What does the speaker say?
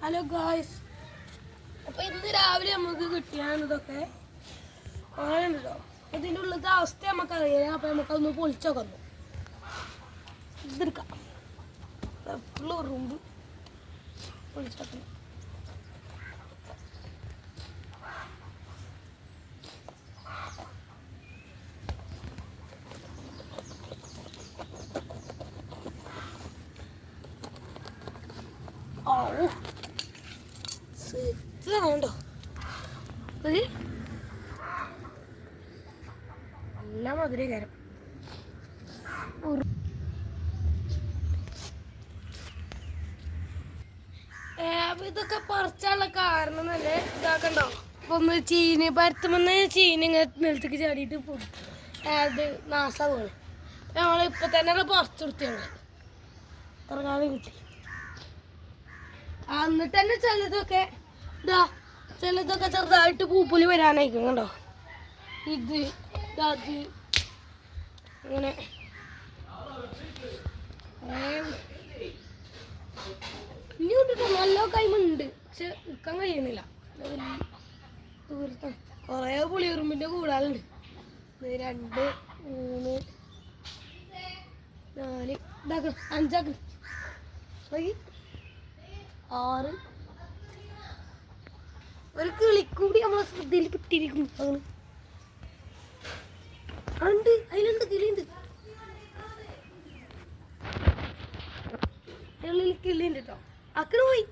Hello guys, അപ്പോൾ ഇന്ന് രാവിലെ നമുക്ക് കിട്ടിയാണ് ഇതൊക്കെ ആണല്ലോ. ഇതിൻ്റെ ഉള്ളത്തെ അവസ്ഥ നമുക്കറിയാം. അപ്പോൾ നമുക്കതൊന്ന് പൊളിച്ചൊക്കെ ഒന്ന് ഇതെടുക്കാം. ഫുള്ള് റൂമ്പ് പൊളിച്ചോക്കണം. ണ്ടോ നല്ല മധുര കയറും. ഇതൊക്കെ പറിച്ചാനുള്ള കാരണം തന്നെ ഇതാക്കണ്ടോ. ഇപ്പൊ ഒന്ന് ചീനി പരത്തുമെന്ന് ചീനി ഇങ്ങനെ നിലത്തേക്ക് ചാടിയിട്ട് അത് നാശമാണ്. നമ്മളിപ്പൊ തന്നെ പറിച്ചെടുത്ത് ഇറങ്ങാനും കിട്ടി. എന്നിട്ട് തന്നെ ചിലതൊക്കെ ചിലതൊക്കെ ചെറുതായിട്ട് പൂപ്പുലി വരാനായിരിക്കും കണ്ടോ. ഇത് അത് അങ്ങനെ ഇനി കൊണ്ടിട്ടോ നല്ല കൈമുണ്ട്, പക്ഷെ നിൽക്കാൻ കഴിയുന്നില്ല. ദൂരത്താണ് കുറേ പുളിയുറുമ്പിൻ്റെ കൂടാളുണ്ട്. 2 3 4 ഇതാക്കും 5 6 ഒരു കിളിക്കൂടി നമ്മളെ ശ്രദ്ധയിൽ കിട്ടിയിരിക്കും. ഉണ്ട്, അതിലുണ്ട് കിളിയുണ്ട്, കിളിയുണ്ട് കേട്ടോ. അക്കന് പോയി.